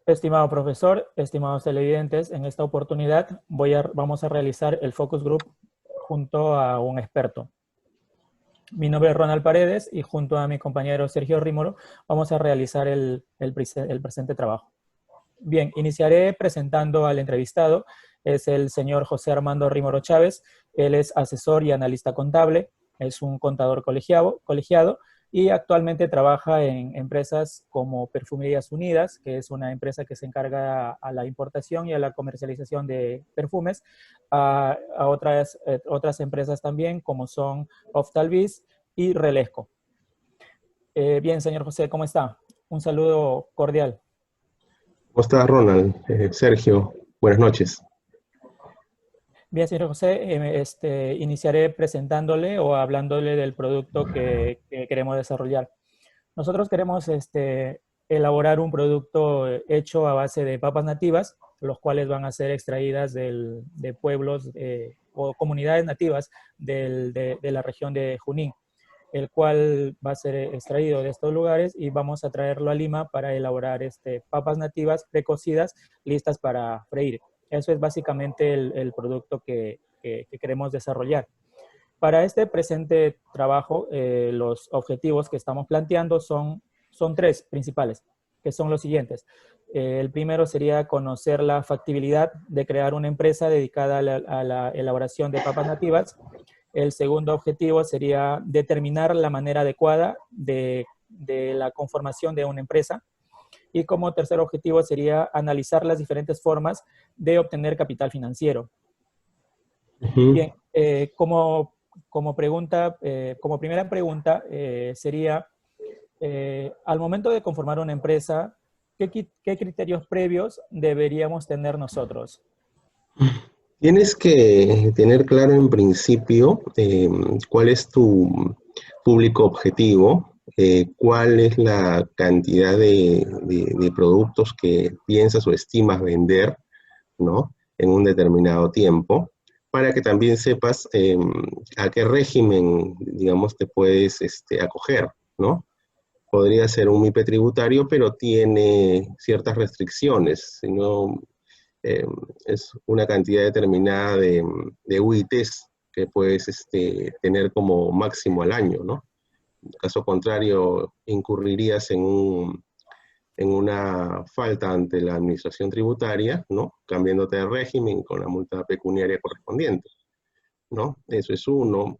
Estimado profesor, estimados televidentes, en esta oportunidad vamos a realizar el focus group junto a un experto. Mi nombre es Ronald Paredes y junto a mi compañero Sergio Rímolo vamos a realizar el presente trabajo. Bien, iniciaré presentando al entrevistado. Es el señor José Armando Rímolo Chávez. Él es asesor y analista contable, es un contador colegiado y actualmente trabaja en empresas como Perfumerías Unidas, que es una empresa que se encarga a la importación y a la comercialización de perfumes, a otras empresas también, como son Oftalvis y Relesco. Bien, señor José, ¿cómo está? Un saludo cordial. ¿Cómo estás, Ronald? Sergio, buenas noches. Bien, señor José, iniciaré presentándole o hablándole del producto que queremos desarrollar. Nosotros queremos elaborar un producto hecho a base de papas nativas, los cuales van a ser extraídas de pueblos o comunidades nativas de la región de Junín, el cual va a ser extraído de estos lugares y vamos a traerlo a Lima para elaborar papas nativas precocidas listas para freír. Eso es básicamente el producto que queremos desarrollar. Para este presente trabajo, los objetivos que estamos planteando son tres principales, que son los siguientes. El primero sería conocer la factibilidad de crear una empresa dedicada a la elaboración de papas nativas. El segundo objetivo sería determinar la manera adecuada de la conformación de una empresa. Y como tercer objetivo sería analizar las diferentes formas de obtener capital financiero. Ujú. Bien, como primera pregunta sería, al momento de conformar una empresa, ¿qué criterios previos deberíamos tener nosotros? Tienes que tener claro en principio cuál es tu público objetivo, cuál es la cantidad de productos que piensas o estimas vender, ¿no? En un determinado tiempo, para que también sepas a qué régimen, digamos, te puedes acoger, ¿no? Podría ser un MIPE tributario, pero tiene ciertas restricciones, si no, eh, es una cantidad determinada de UITs que puedes tener como máximo al año, ¿no? En caso contrario, incurrirías en una falta ante la administración tributaria, ¿no? Cambiándote de régimen con la multa pecuniaria correspondiente, ¿no? Eso es uno.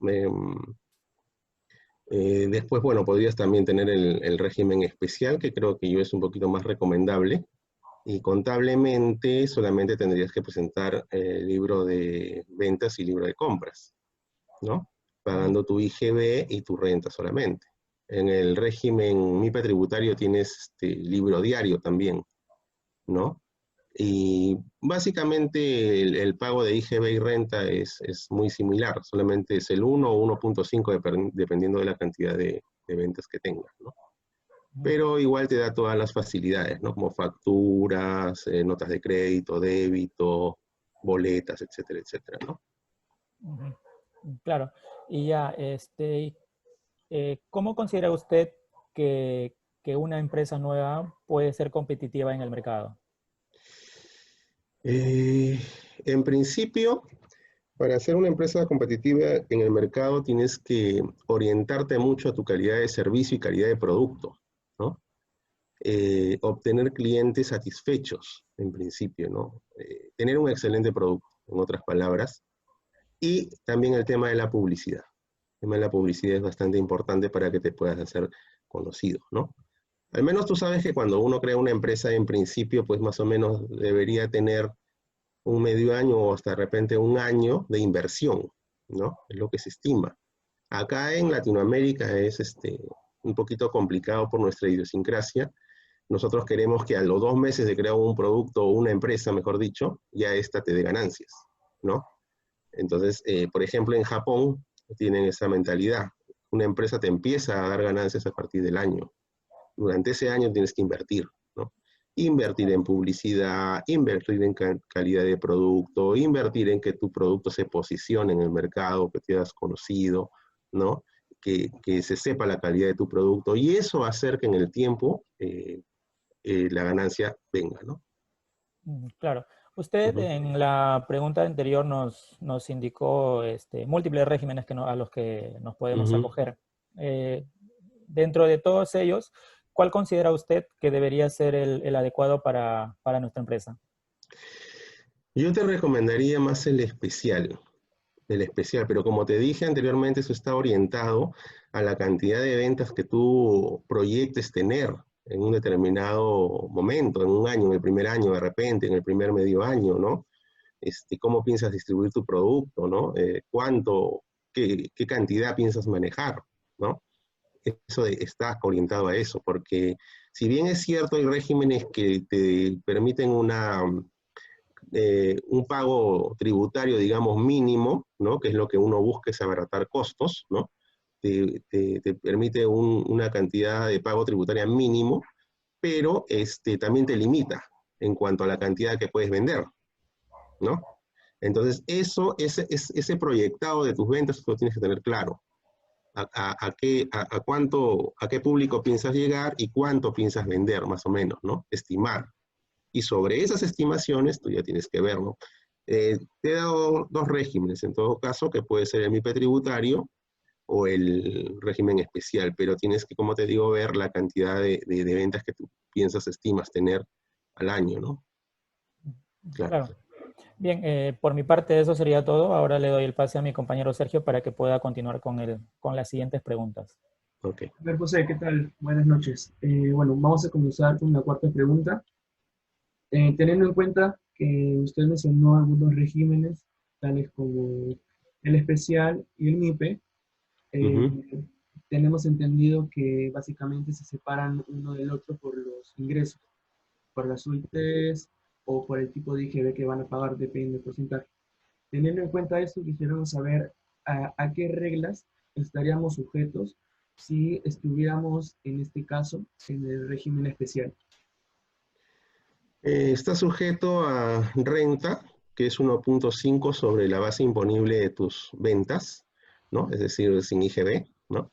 Después, bueno, podrías también tener el régimen especial, que creo que yo es un poquito más recomendable, y contablemente solamente tendrías que presentar el libro de ventas y libro de compras, ¿no? Pagando tu IGB y tu renta solamente. En el régimen MIPE tributario tienes libro diario también, ¿no? Y básicamente el pago de IGB y renta es muy similar, solamente es el 1 o 1.5 dependiendo de la cantidad de ventas que tengas, ¿no? Pero igual te da todas las facilidades, ¿no? Como facturas, notas de crédito, débito, boletas, etcétera, etcétera, ¿no? Ujú. Claro. Y ya, ¿cómo considera usted que una empresa nueva puede ser competitiva en el mercado? Eh, en principio, para ser una empresa competitiva en el mercado tienes que orientarte mucho a tu calidad de servicio y calidad de producto, ¿no? Obtener clientes satisfechos, en principio, ¿no? Tener un excelente producto, en otras palabras, y también el tema de la publicidad. El tema de la publicidad es bastante importante para que te puedas hacer conocido, ¿no? Al menos tú sabes que cuando uno crea una empresa, en principio, pues más o menos debería tener un medio año o hasta de repente un año de inversión, ¿no? Es lo que se estima. Acá en Latinoamérica es un poquito complicado por nuestra idiosincrasia. Nosotros queremos que a los 2 meses de crear un producto o una empresa, mejor dicho, ya esta te dé ganancias, ¿no? Entonces, por ejemplo, en Japón tienen esa mentalidad. Una empresa te empieza a dar ganancias a partir del año. Durante ese año tienes que invertir, ¿no? Invertir en publicidad, invertir en calidad de producto, invertir en que tu producto se posicione en el mercado, que te hayas conocido, ¿no? Que se sepa la calidad de tu producto y eso va a hacer que en el tiempo la ganancia venga, ¿no? Claro. Usted Ujú. en la pregunta anterior nos indicó múltiples regímenes a los que nos podemos Ujú. acoger. Eh, Dentro de todos ellos, ¿cuál considera usted que debería ser el adecuado para nuestra empresa? Yo te recomendaría más el especial, pero como te dije anteriormente, eso está orientado a la cantidad de ventas que tú proyectes tener en un determinado momento, en un año, en el primer año de repente, en el primer medio año, ¿no? Cómo piensas distribuir tu producto, ¿no? Qué cantidad piensas manejar, ¿no? Está orientado a eso, porque si bien es cierto, hay regímenes que te permiten un pago tributario, digamos, mínimo, ¿no? Que es lo que uno busca, es abaratar costos, ¿no? Te permite una cantidad de pago tributaria mínimo, pero también te limita en cuanto a la cantidad que puedes vender, ¿no? Entonces, ese proyectado de tus ventas, tú lo tienes que tener claro. A qué público piensas llegar y cuánto piensas vender, más o menos, ¿no? Estimar. Y sobre esas estimaciones, tú ya tienes que verlo. Te he dado dos regímenes, en todo caso, que puede ser el MIPE tributario o el régimen especial, pero tienes que, como te digo, ver la cantidad de ventas que tú piensas, estimas tener al año, ¿no? Claro. Claro. Bien, por mi parte eso sería todo. Ahora le doy el pase a mi compañero Sergio para que pueda continuar con las siguientes preguntas. Ok. A ver, José, ¿qué tal? Buenas noches. Bueno, vamos a comenzar con la cuarta pregunta. Teniendo en cuenta que usted mencionó algunos regímenes, tales como el especial y el MIPE, eh, Ujú. tenemos entendido que básicamente se separan uno del otro por los ingresos, por las suites o por el tipo de IGB que van a pagar, depende del porcentaje. Teniendo en cuenta esto, quisiéramos saber a qué reglas estaríamos sujetos si estuviéramos, en este caso, en el régimen especial. Está sujeto a renta, que es 1.5 sobre la base imponible de tus ventas, ¿no? Es decir, sin IGB, ¿no?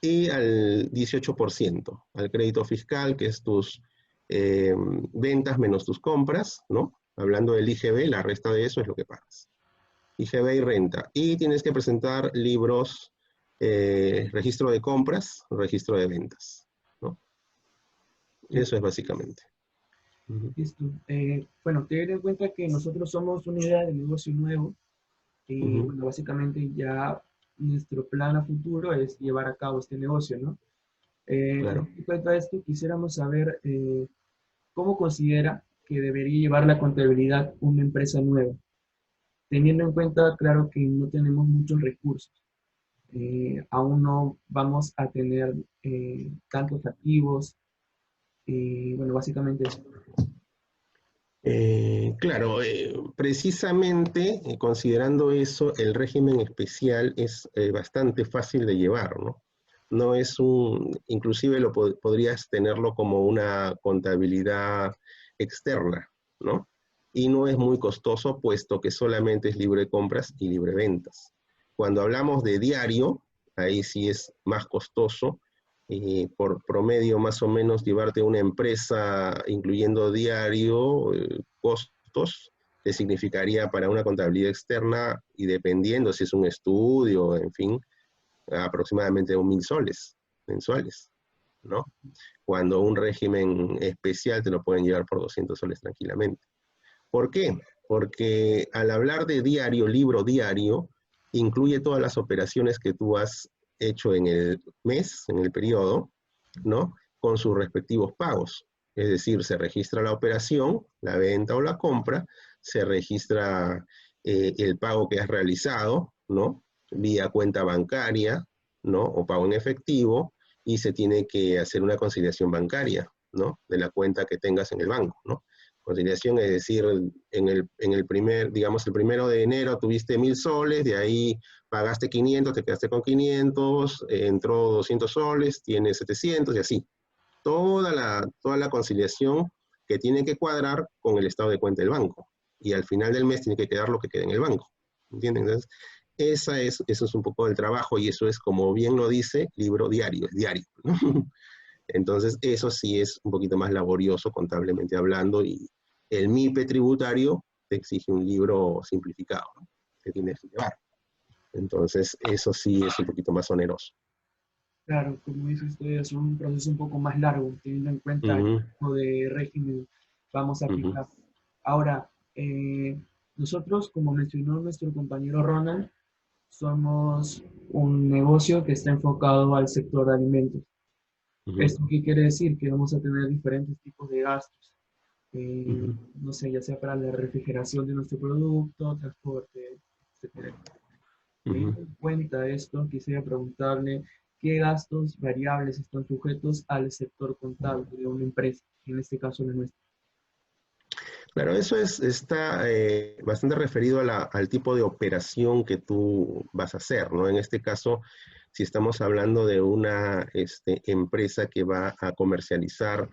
Y al 18%, al crédito fiscal, que es tus eh, ventas menos tus compras, ¿no? Hablando del IGB, la resta de eso es lo que pagas. IGB y renta. Y tienes que presentar libros, registro de compras, registro de ventas, ¿no? Eso es básicamente. Ujú. Listo. Bueno, tener en cuenta que nosotros somos una idea de negocio nuevo y, Ujú. bueno, básicamente ya nuestro plan a futuro es llevar a cabo este negocio, ¿no? Claro. En cuanto a esto, quisiéramos saber cómo considera que debería llevar la contabilidad una empresa nueva, teniendo en cuenta, claro, que no tenemos muchos recursos. Aún no vamos a tener tantos activos y, bueno, básicamente eso. Claro, precisamente considerando eso, el régimen especial es bastante fácil de llevar, ¿no? No es inclusive podrías tenerlo como una contabilidad externa, ¿no? Y no es muy costoso, puesto que solamente es libre compras y libre ventas. Cuando hablamos de diario, ahí sí es más costoso, por promedio más o menos llevarte una empresa incluyendo diario, costos, te significaría para una contabilidad externa y dependiendo si es un estudio, en fin, aproximadamente 1.000 soles mensuales, ¿no? Cuando un régimen especial te lo pueden llevar por 200 soles tranquilamente. ¿Por qué? Porque al hablar de diario, libro diario, incluye todas las operaciones que tú has hecho en el mes, en el periodo, ¿no? Con sus respectivos pagos. Es decir, se registra la operación, la venta o la compra, se registra el pago que has realizado, ¿no? Vía cuenta bancaria, ¿no? O pago en efectivo, y se tiene que hacer una conciliación bancaria, ¿no? De la cuenta que tengas en el banco, ¿no? Conciliación es decir, digamos, el 1 de enero tuviste 1.000 soles, de ahí pagaste 500, te quedaste con 500, entró 200 soles, tienes 700 y así. Toda la conciliación que tiene que cuadrar con el estado de cuenta del banco. Y al final del mes tiene que quedar lo que queda en el banco. ¿Entienden? Entonces, eso es un poco el trabajo y eso es, como bien lo dice, libro diario, es diario, ¿no? Entonces, eso sí es un poquito más laborioso contablemente hablando, y el MIPE tributario te exige un libro simplificado, ¿no?, que tienes que llevar. Entonces, eso sí es un poquito más oneroso. Claro, como dice usted, es un proceso un poco más largo, teniendo en cuenta el Ujú, tipo de régimen vamos a ujú, aplicar. Ahora, nosotros, como mencionó nuestro compañero Ronald, somos un negocio que está enfocado al sector de alimentos. ujú, ¿Esto qué quiere decir? Que vamos a tener diferentes tipos de gastos. ujú, No sé, ya sea para la refrigeración de nuestro producto, transporte, etcétera. ujú. Teniendo en cuenta esto, quisiera preguntarle qué gastos variables están sujetos al sector contable de una empresa, en este caso la nuestra. Claro, está bastante referido a al tipo de operación que tú vas a hacer, ¿no? En este caso, si estamos hablando de una empresa que va a comercializar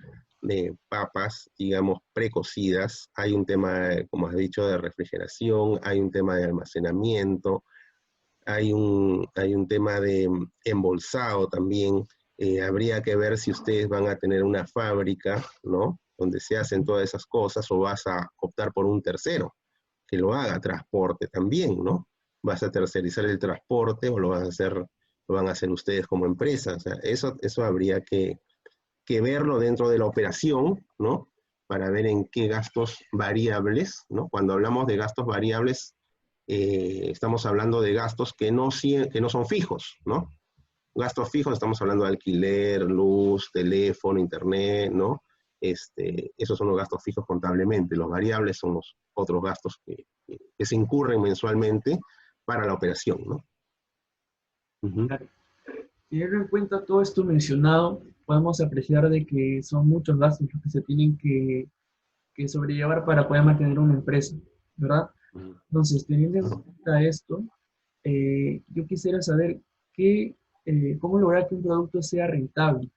papas, digamos, precocidas, hay un tema, como has dicho, de refrigeración, hay un tema de almacenamiento, hay un tema de embolsado también. Habría que ver si ustedes van a tener una fábrica, ¿no?, donde se hacen todas esas cosas, o vas a optar por un tercero que lo haga, transporte también, ¿no? ¿Vas a tercerizar el transporte o lo van a hacer ustedes como empresa? O sea, eso habría que verlo dentro de la operación, ¿no? Para ver en qué gastos variables, ¿no? Cuando hablamos de gastos variables, estamos hablando de gastos que no son fijos, ¿no? Gastos fijos, estamos hablando de alquiler, luz, teléfono, internet, ¿no? Esos son los gastos fijos contablemente. Los variables son los otros gastos que se incurren mensualmente para la operación, ¿no? Ujú. Claro. Teniendo en cuenta todo esto mencionado, podemos apreciar de que son muchos gastos los que se tienen que sobrellevar para poder mantener una empresa, ¿verdad? Ujú. Entonces, teniendo en cuenta esto, yo quisiera saber cómo lograr que un producto sea rentable,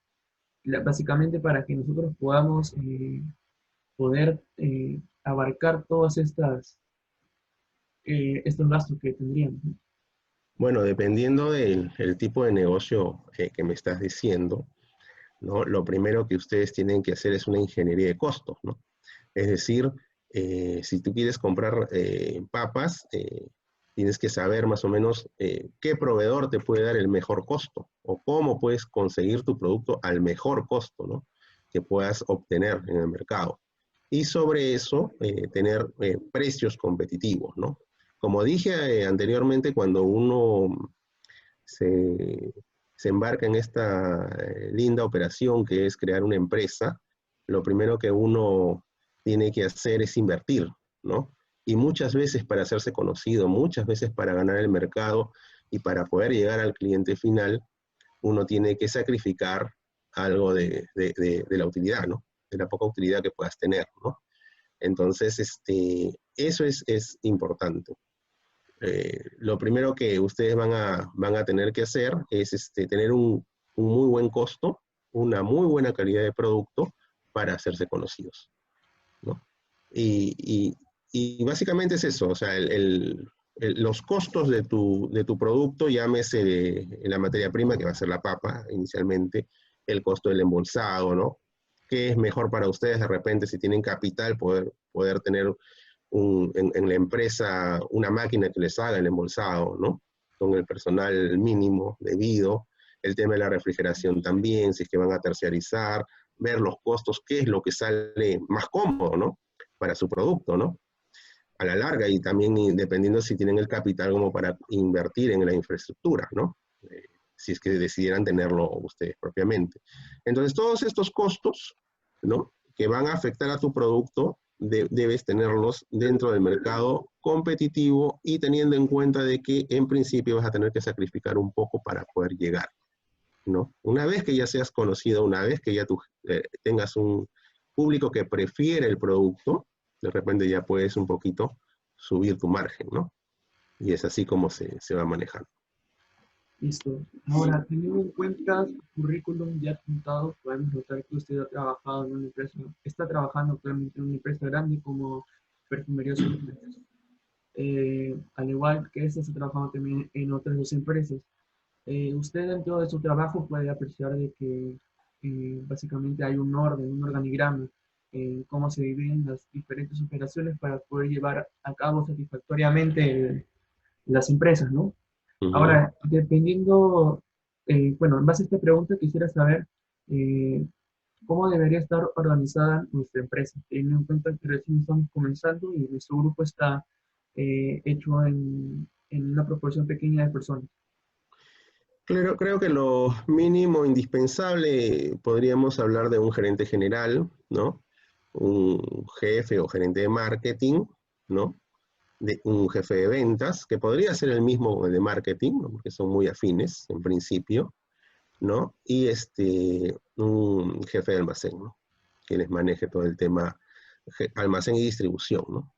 básicamente para que nosotros podamos poder abarcar todas estos gastos que tendríamos, ¿no? Bueno, dependiendo del el tipo de negocio que me estás diciendo, ¿no? Lo primero que ustedes tienen que hacer es una ingeniería de costos, ¿no? Es decir, si tú quieres comprar papas, tienes que saber más o menos qué proveedor te puede dar el mejor costo, o cómo puedes conseguir tu producto al mejor costo, ¿no?, que puedas obtener en el mercado. Y sobre eso, tener precios competitivos, ¿no? Como dije anteriormente, cuando uno se, se embarca en esta linda operación que es crear una empresa, lo primero que uno tiene que hacer es invertir, ¿no? Y muchas veces para hacerse conocido, muchas veces para ganar el mercado y para poder llegar al cliente final, uno tiene que sacrificar algo de la utilidad, ¿no? De la poca utilidad que puedas tener, ¿no? Entonces, eso es importante. Lo primero que ustedes van a tener que hacer es tener un muy buen costo, una muy buena calidad de producto para hacerse conocidos, ¿no? Y, y- y básicamente es eso, o sea, los costos de tu producto, llámese la materia prima, que va a ser la papa inicialmente, el costo del embolsado, ¿no? ¿Qué es mejor para ustedes de repente si tienen capital, poder tener en la empresa una máquina que les haga el embolsado, ¿no? Con el personal mínimo debido, el tema de la refrigeración también, si es que van a terciarizar, ver los costos, qué es lo que sale más cómodo, ¿no?, para su producto, ¿no?, a la larga, y también dependiendo si tienen el capital como para invertir en la infraestructura, ¿no? Si es que decidieran tenerlo ustedes propiamente. Entonces, todos estos costos, ¿no?, que van a afectar a tu producto, debes tenerlos dentro del mercado competitivo y teniendo en cuenta de que en principio vas a tener que sacrificar un poco para poder llegar, ¿no? Una vez que ya seas conocido, una vez que ya tú tengas un público que prefiere el producto, de repente ya puedes un poquito subir tu margen, ¿no? Y es así como se va manejando. Listo. Ahora, teniendo en cuenta su currículum ya apuntado, podemos notar que usted ha trabajado en una empresa, está trabajando actualmente en una empresa grande como Perfumerías Suplementos. Al igual que esta, está trabajando también en otras dos empresas. Usted dentro de su trabajo puede apreciar de que básicamente hay un orden, un organigrama en cómo se dividen las diferentes operaciones para poder llevar a cabo satisfactoriamente las empresas, ¿no? Ujú. Ahora, dependiendo, bueno, en base a esta pregunta quisiera saber eh, cómo debería estar organizada nuestra empresa, teniendo en cuenta que recién estamos comenzando y nuestro grupo está hecho en una proporción pequeña de personas. Claro, creo que lo mínimo indispensable podríamos hablar de un gerente general, ¿no? Un jefe o gerente de marketing, ¿no? De un jefe de ventas, que podría ser el mismo de marketing, ¿no? Porque son muy afines en principio, ¿no? Y un jefe de almacén, ¿no? Que les maneje todo el tema almacén y distribución, ¿no?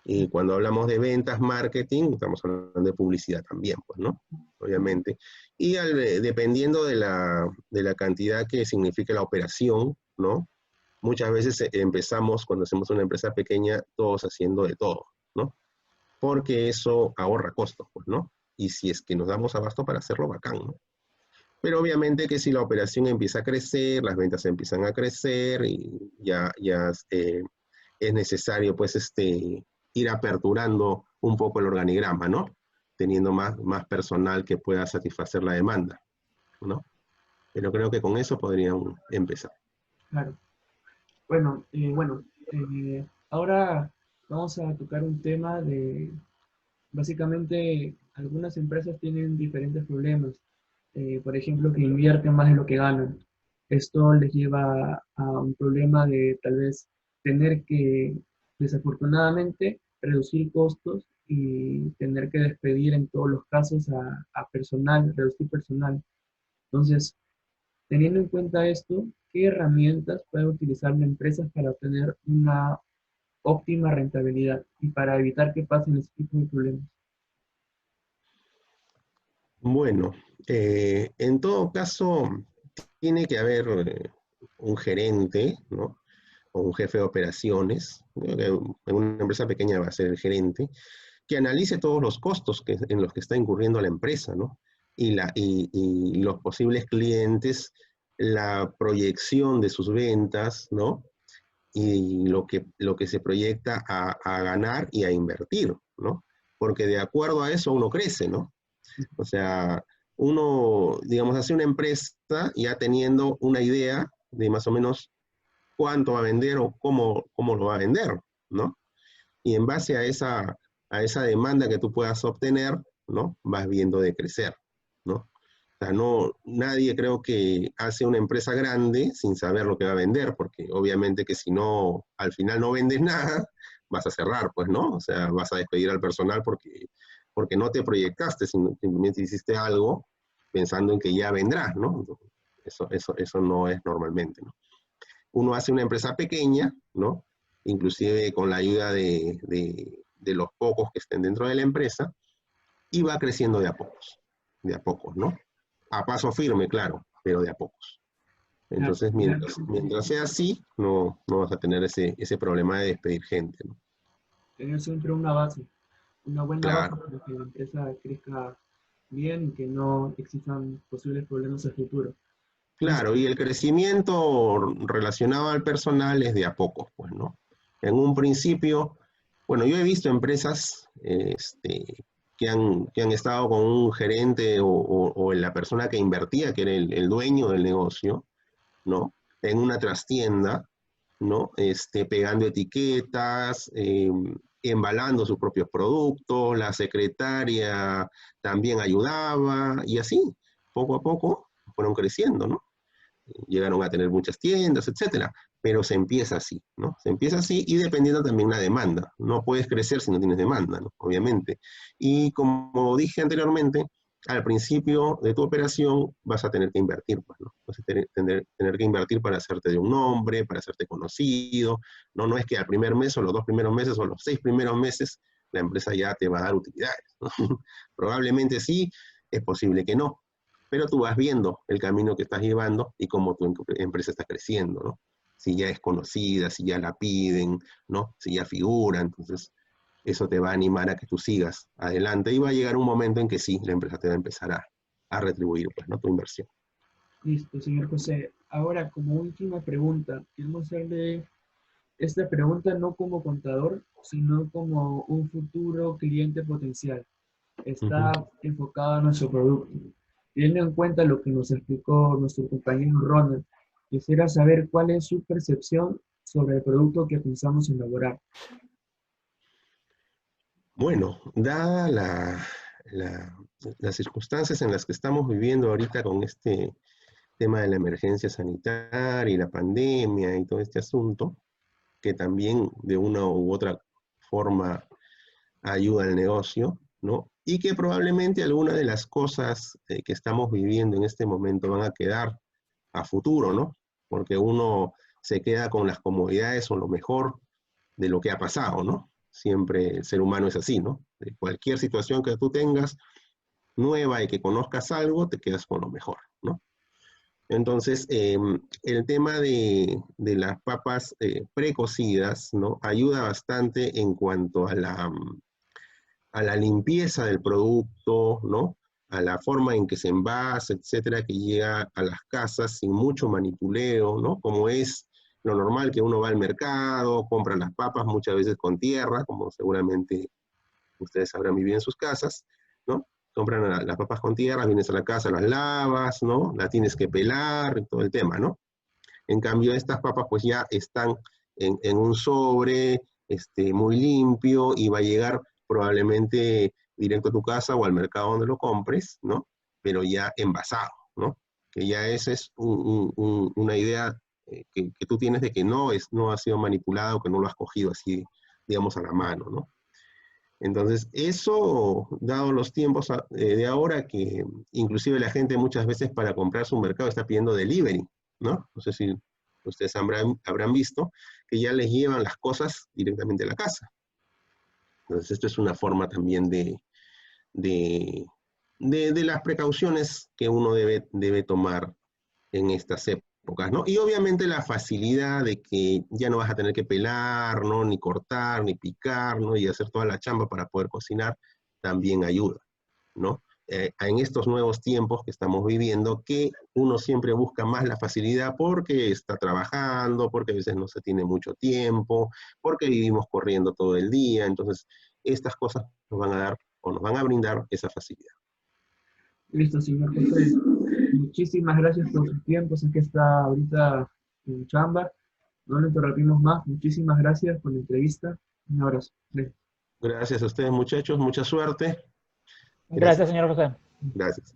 Y cuando hablamos de ventas, marketing, estamos hablando de publicidad también, pues, ¿no? Obviamente. Y dependiendo de la cantidad que signifique la operación, ¿no? Muchas veces empezamos, cuando hacemos una empresa pequeña, todos haciendo de todo, ¿no? Porque eso ahorra costos, pues, ¿no? Y si es que nos damos abasto para hacerlo, bacán, ¿no? Pero obviamente que si la operación empieza a crecer, las ventas empiezan a crecer y ya es necesario pues ir aperturando un poco el organigrama, ¿no? Teniendo más personal que pueda satisfacer la demanda, ¿no? Pero creo que con eso podrían empezar. Claro. Bueno, ahora vamos a tocar un tema de, básicamente, algunas empresas tienen diferentes problemas. Por ejemplo, que invierten más de lo que ganan. Esto les lleva a un problema de tal vez tener que, desafortunadamente, reducir costos y tener que despedir en todos los casos a personal, reducir personal. Entonces, teniendo en cuenta esto, ¿qué herramientas puede utilizar la empresa para obtener una óptima rentabilidad y para evitar que pasen este tipo de problemas? Bueno, en todo caso, tiene que haber un gerente, ¿no? O un jefe de operaciones, creo que en una empresa pequeña va a ser el gerente, que analice todos los costos en los que está incurriendo la empresa, ¿no? Y los posibles clientes, la proyección de sus ventas, ¿no? Y lo que se proyecta a ganar y a invertir, ¿no? Porque de acuerdo a eso uno crece, ¿no? O sea, uno, digamos, hace una empresa ya teniendo una idea de más o menos cuánto va a vender o cómo lo va a vender, ¿no? Y en base a esa demanda que tú puedas obtener, ¿no? Vas viendo de crecer, ¿no? O sea, no, nadie creo que hace una empresa grande sin saber lo que va a vender, porque obviamente que si no, al final no vendes nada, vas a cerrar, pues, ¿no? O sea, vas a despedir al personal porque no te proyectaste, simplemente hiciste algo pensando en que ya vendrás, ¿no? Eso no es normalmente, ¿no? Uno hace una empresa pequeña, ¿no? Inclusive con la ayuda de los pocos que estén dentro de la empresa, y va creciendo de a pocos, ¿no? A paso firme, claro, pero de a pocos. Claro, Entonces, mientras sea así, no vas a tener ese problema de despedir gente, ¿no? tener siempre una base, una buena base Claro, para que la empresa crezca bien y que no existan posibles problemas a futuro. Entonces, claro, y el crecimiento relacionado al personal es de a pocos, pues, ¿no? En un principio, bueno, yo he visto empresas que han estado con un gerente o la persona que invertía, que era el dueño del negocio, ¿no? En una trastienda, ¿no? Pegando etiquetas, embalando sus propios productos, la secretaria también ayudaba, y así, poco a poco, fueron creciendo, ¿no? Llegaron a tener muchas tiendas, etcétera, pero se empieza así, ¿no? Se empieza así y dependiendo también la demanda. No puedes crecer si no tienes demanda, ¿no? Obviamente. Y como dije anteriormente, al principio de tu operación vas a tener que invertir, pues, ¿no? Vas a tener que invertir para hacerte de un nombre, para hacerte conocido, ¿no? No es que al primer mes o los 2 primeros meses o los 6 primeros meses la empresa ya te va a dar utilidades, ¿no? Probablemente sí, es posible que no, pero tú vas viendo el camino que estás llevando y cómo tu empresa está creciendo, ¿no? Si ya es conocida, si ya la piden, ¿no? Si ya figura, entonces eso te va a animar a que tú sigas adelante y va a llegar un momento en que sí, la empresa te va a empezar a retribuir, pues, ¿no? Tu inversión. Listo, señor José. Ahora, como última pregunta, queremos hacerle esta pregunta no como contador, sino como un futuro cliente potencial. Está Ujú. enfocado a nuestro producto. Teniendo en cuenta lo que nos explicó nuestro compañero Ronald, quisiera saber cuál es su percepción sobre el producto que pensamos elaborar. Bueno, dada la- las circunstancias en las que estamos viviendo ahorita con este tema de la emergencia sanitaria y la pandemia y todo este asunto, que también de una u otra forma ayuda al negocio, ¿no? Y que probablemente algunas de las cosas que estamos viviendo en este momento van a quedar a futuro, ¿no? Porque uno se queda con las comodidades o lo mejor de lo que ha pasado, ¿no? Siempre el ser humano es así, ¿no? De cualquier situación que tú tengas nueva y que conozcas algo, te quedas con lo mejor, ¿no? Entonces, el tema de las papas precocidas, ¿no? Ayuda bastante en cuanto a la limpieza del producto, ¿no? A la forma en que se envasa, etcétera, que llega a las casas sin mucho manipuleo, ¿no? Como es lo normal que uno va al mercado, compra las papas muchas veces con tierra, como seguramente ustedes sabrán vivir en sus casas, ¿no? Compran las papas con tierra, vienes a la casa, las lavas, ¿no? Las tienes que pelar, y todo el tema, ¿no? En cambio, estas papas pues ya están en un sobre muy limpio y va a llegar probablemente directo a tu casa o al mercado donde lo compres, ¿no? Pero ya envasado, ¿no? Que ya esa es una idea que tú tienes de que no ha sido manipulado, que no lo has cogido así, digamos, a la mano, ¿no? Entonces, eso, dado los tiempos de ahora, que inclusive la gente muchas veces para comprar su mercado está pidiendo delivery, ¿no? No sé si ustedes habrán visto que ya les llevan las cosas directamente a la casa. Entonces, esto es una forma también de, de las precauciones que uno debe tomar en estas épocas, ¿no? Y obviamente la facilidad de que ya no vas a tener que pelar, ¿no? Ni cortar, ni picar, ¿no? Y hacer toda la chamba para poder cocinar, también ayuda, ¿no? En estos nuevos tiempos que estamos viviendo, que uno siempre busca más la facilidad porque está trabajando, porque a veces no se tiene mucho tiempo, porque vivimos corriendo todo el día, entonces estas cosas nos van a dar o nos van a brindar esa facilidad. Listo, señor José. Muchísimas gracias por su tiempo. Sé que está ahorita en chamba. No lo interrumpimos más. Muchísimas gracias por la entrevista. Un abrazo. Gracias. Gracias a ustedes, muchachos, mucha suerte. Gracias. Gracias, señor José. Gracias.